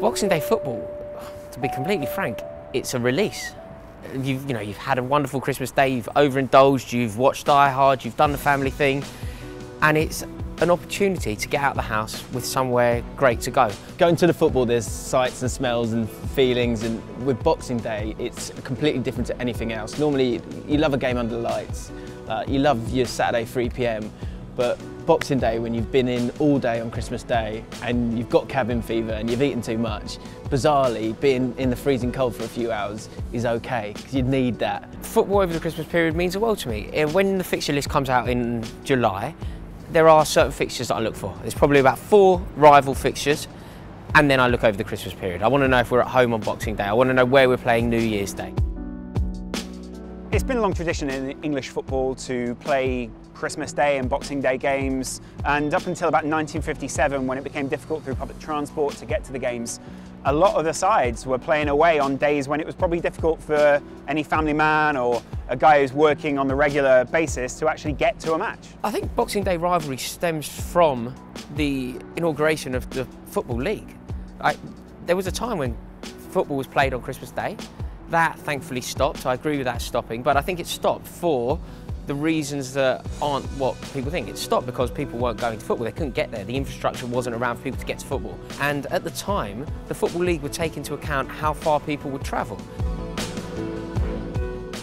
Boxing Day football, to be completely frank, it's a release. You've had a wonderful Christmas Day, you've overindulged, you've watched Die Hard, you've done the family thing, and it's an opportunity to get out of the house with somewhere great to go. Going to the football, there's sights and smells and feelings, and with Boxing Day, it's completely different to anything else. Normally, you love a game under the lights, you love your Saturday 3 p.m, but Boxing Day, when you've been in all day on Christmas Day and you've got cabin fever and you've eaten too much, bizarrely, being in the freezing cold for a few hours is okay, because you need that. Football over the Christmas period means the world to me. When the fixture list comes out in July, there are certain fixtures that I look for. There's probably about 4 rival fixtures, and then I look over the Christmas period. I want to know if we're at home on Boxing Day. I want to know where we're playing New Year's Day. It's been a long tradition in English football to play Christmas Day and Boxing Day games, and up until about 1957, when it became difficult through public transport to get to the games, a lot of the sides were playing away on days when it was probably difficult for any family man or a guy who's working on the regular basis to actually get to a match. I think Boxing Day rivalry stems from the inauguration of the Football League. There was a time when football was played on Christmas Day. That thankfully stopped. I agree with that stopping, but I think it stopped for the reasons that aren't what people think. It stopped because people weren't going to football. They couldn't get there. The infrastructure wasn't around for people to get to football. And at the time, the Football League would take into account how far people would travel.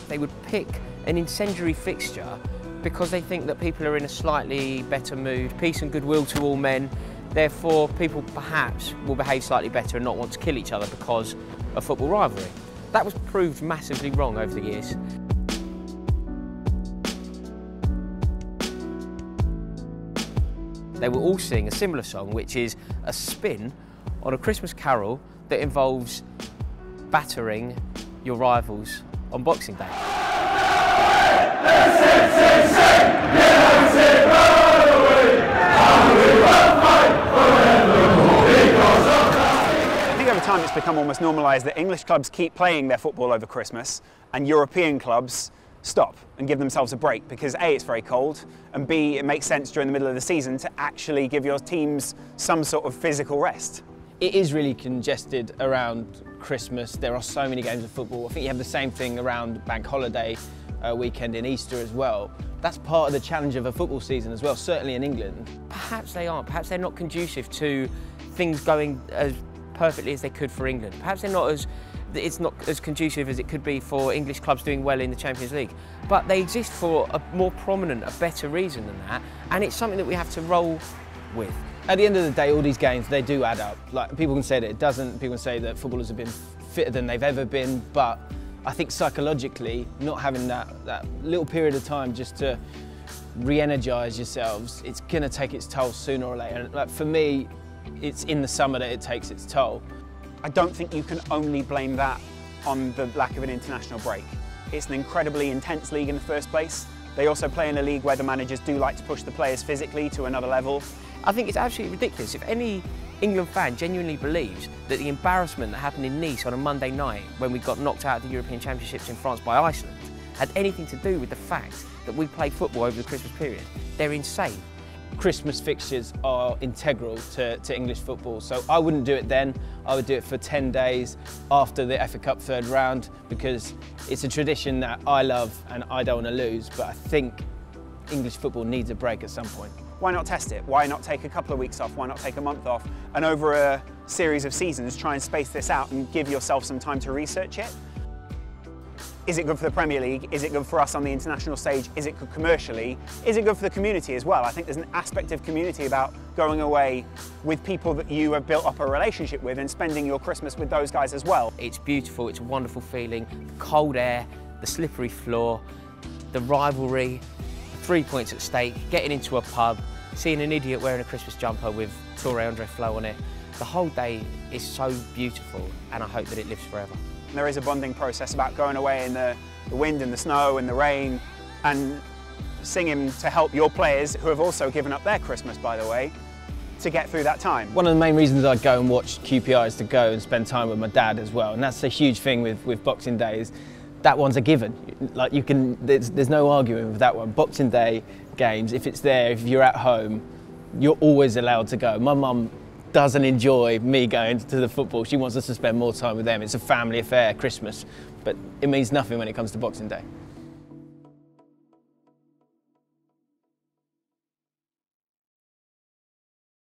They would pick an incendiary fixture because they think that people are in a slightly better mood, peace and goodwill to all men. Therefore, people perhaps will behave slightly better and not want to kill each other because of football rivalry. That was proved massively wrong over the years. They will all sing a similar song, which is a spin on a Christmas carol that involves battering your rivals on Boxing Day. I think over time it's become almost normalised that English clubs keep playing their football over Christmas and European clubs stop and give themselves a break, because A, it's very cold, and B, it makes sense during the middle of the season to actually give your teams some sort of physical rest. It is really congested around Christmas. There are so many games of football. I think you have the same thing around bank holiday weekend in Easter as well. That's part of the challenge of a football season as well, certainly in England. Perhaps they aren't. Perhaps they're not conducive to things going as perfectly as they could for England. Perhaps it's not as conducive as it could be for English clubs doing well in the Champions League. But they exist for a more prominent, a better reason than that, and it's something that we have to roll with. At the end of the day, all these games, they do add up. Like, people can say that it doesn't, people can say that footballers have been fitter than they've ever been, but I think psychologically, not having that little period of time just to re-energise yourselves, it's going to take its toll sooner or later. And like, for me, it's in the summer that it takes its toll. I don't think you can only blame that on the lack of an international break. It's an incredibly intense league in the first place. They also play in a league where the managers do like to push the players physically to another level. I think it's absolutely ridiculous. If any England fan genuinely believes that the embarrassment that happened in Nice on a Monday night when we got knocked out of the European Championships in France by Iceland had anything to do with the fact that we play football over the Christmas period, they're insane. Christmas fixtures are integral to English football, so I wouldn't do it then. I would do it for 10 days after the FA Cup third round, because it's a tradition that I love and I don't want to lose, but I think English football needs a break at some point. Why not test it? Why not take a couple of weeks off? Why not take a month off? And over a series of seasons, try and space this out and give yourself some time to research it. Is it good for the Premier League? Is it good for us on the international stage? Is it good commercially? Is it good for the community as well? I think there's an aspect of community about going away with people that you have built up a relationship with and spending your Christmas with those guys as well. It's beautiful, it's a wonderful feeling. The cold air, the slippery floor, the rivalry, 3 points at stake, getting into a pub, seeing an idiot wearing a Christmas jumper with Toure Andre Flo on it. The whole day is so beautiful, and I hope that it lives forever. There is a bonding process about going away in the wind and the snow and the rain and singing to help your players, who have also given up their Christmas, by the way, to get through that time. One of the main reasons I go and watch QPR is to go and spend time with my dad as well, and that's a huge thing with Boxing Day. Is that one's a given. Like, there's no arguing with that one. Boxing Day games, if it's there, if you're at home, you're always allowed to go. My mum doesn't enjoy me going to the football. She wants us to spend more time with them. It's a family affair, Christmas, but it means nothing when it comes to Boxing Day.